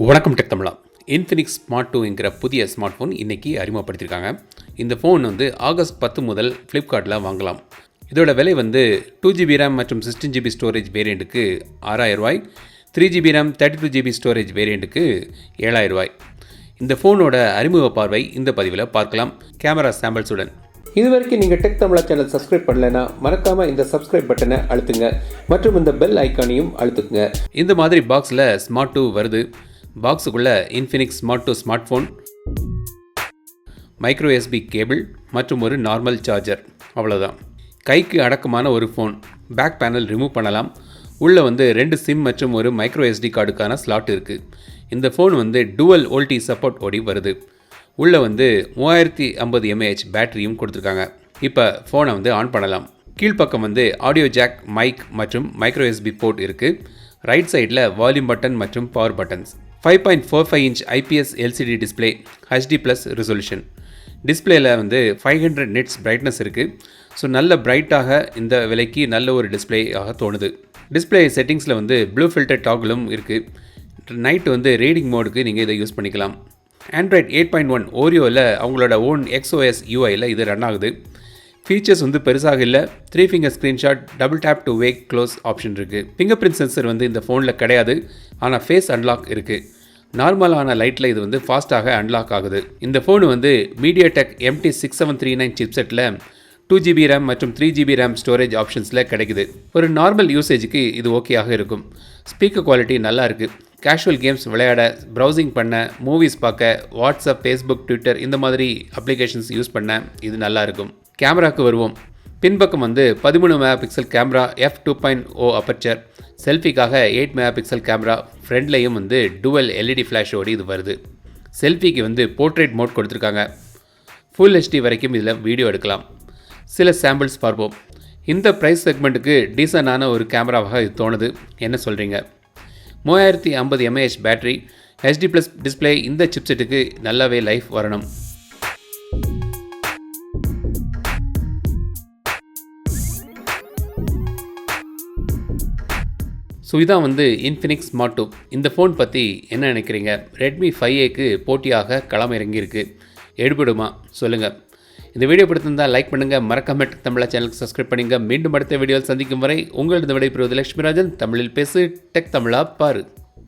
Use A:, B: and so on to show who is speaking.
A: வணக்கம் டெக் தமிழா. Infinix smart 2ங்கிற புதிய smart phone இன்றைக்கி அறிமுகப்படுத்தியிருக்காங்க. இந்த ஃபோன் ஆகஸ்ட் 10 முதல் ஃப்ளிப்கார்ட்டில் வாங்கலாம். இதோட விலை 2GB ரேம் மற்றும் 16GB ஸ்டோரேஜ் வேரியண்ட்டுக்கு ரூ. 6,000, 3GB ரேம் 32GB ஸ்டோரேஜ் வேரியண்ட்டுக்கு ரூ. 7,000. இந்த ஃபோனோட அறிமுக பார்வை இந்த பதிவில் பார்க்கலாம், கேமரா சாம்பிள்ஸுடன்.
B: இது வரைக்கும் நீங்கள் டெக் தமிழா சேனல் சப்ஸ்கிரைப் பண்ணலைன்னா மறக்காமல் இந்த சப்ஸ்கிரைப் பட்டனை அழுத்துங்க மற்றும் இந்த பெல் ஐக்கானையும் அழுத்துங்க.
A: இந்த மாதிரி பாக்ஸில் ஸ்மார்ட் 2 வருது. பாக்ஸுக்குள்ளே Infinix smart 2 smart phone, micro USB cable மற்றும் ஒரு நார்மல் சார்ஜர், அவ்வளோதான். கைக்கு அடக்கமான ஒரு ஃபோன். பேக் பேனல் ரிமூவ் பண்ணலாம். உள்ளே 2 சிம் மற்றும் ஒரு மைக்ரோ எஸ்டி கார்டுக்கான ஸ்லாட் இருக்குது. இந்த ஃபோன் டூவல் VoLTE சப்போர்ட் ஓடி வருது. உள்ளே 3050 mAh பேட்டரியும் கொடுத்துருக்காங்க. இப்போ ஃபோனை ஆன் பண்ணலாம். கீழ்ப்பக்கம் ஆடியோ ஜாக், மைக் மற்றும் மைக்ரோ எஸ்பி போர்ட் இருக்குது. ரைட் சைடில் வால்யூம் பட்டன் மற்றும் power buttons. 5.45 inch IPS LCD display, HD+ resolution. டிஸ்பிளேயில் 500 நிட்ஸ் பிரைட்னஸ் இருக்குது. ஸோ நல்ல பிரைட்டாக இந்த விலைக்கு நல்ல ஒரு டிஸ்பிளேயாக தோணுது. டிஸ்பிளே செட்டிங்ஸில் ப்ளூ ஃபில்டர் டாகிலும் இருக்குது. நைட்டு ரீடிங் மோடுக்கு நீங்கள் இதை யூஸ் பண்ணிக்கலாம். ஆண்ட்ராய்ட் 8.1 ஓரியோவில் அவங்களோட ஓன் XOS UIயில் இது ரன் ஆகுது. ஃபீச்சர்ஸ் பெருசாக இல்லை. 3 finger screenshot, double tape to wake close option இருக்குது. ஃபிங்கர் பிரிண்ட் சென்சர் இந்த ஃபோனில் கிடையாது, ஆனால் ஃபேஸ் அன்லாக் இருக்குது. நார்மலான லைட்டில் இது ஃபாஸ்ட்டாக அன்லாக் ஆகுது. இந்த phone MediaTek MT6739 சிப்செட்டில் 2GB RAM மற்றும் 3GB ரேம் ஸ்டோரேஜ் ஆப்ஷன்ஸில் கிடைக்குது. ஒரு நார்மல் யூசேஜுக்கு இது ஓகேயாக இருக்கும். ஸ்பீக்கர் குவாலிட்டி நல்லா இருக்குது. கேஷுவல் கேம்ஸ் விளையாட, ப்ரௌசிங் பண்ண, மூவிஸ் பார்க்க, வாட்ஸ்அப், ஃபேஸ்புக், ட்விட்டர் இந்த மாதிரி அப்ளிகேஷன்ஸ் யூஸ் பண்ண இது நல்லாயிருக்கும். கேமராவுக்கு வருவோம். பின்பக்கம் 13 MP கேமரா, f2.0 அப்பர்ச்சர். செல்ஃபிக்காக 8 MP கேமரா. ஃப்ரண்ட்லேயும் டுவல் LED ஃப்ளாஷோடு இது வருது. செல்ஃபிக்கு போர்ட்ரேட் மோட் கொடுத்துருக்காங்க. ஃபுல் HD வரைக்கும் இதில் வீடியோ எடுக்கலாம். சில சாம்பிள்ஸ் பார்ப்போம். இந்த ப்ரைஸ் செக்மெண்ட்டுக்கு டீசண்டான ஒரு கேமராவாக இது தோணுது. என்ன சொல்கிறீங்க? 3050 mAh பேட்டரி, HD+ டிஸ்பிளே. இந்த சிப்செட்டுக்கு நல்லாவே லைஃப் வரணும். ஸோ இதான் இன்ஃபினிக்ஸ் ஸ்மார்ட் 2. இந்த ஃபோன் பற்றி என்ன நினைக்கிறீங்க? ரெட்மி 5Aக்கு போட்டியாக களம் இறங்கியிருக்கு. எடுபடுமா சொல்லுங்கள். இந்த வீடியோ பிடித்திருந்தால் லைக் பண்ணுங்கள். மறக்காம டெக் தமிழா சேனலுக்கு சப்ஸ்கிரைப் பண்ணுங்கள். மீண்டும் அடுத்த வீடியோவில் சந்திக்கும் வரை உங்களது விடைபெறுவது லட்சுமிராஜன். தமிழில் பேசு, டெக் தமிழா பாரு.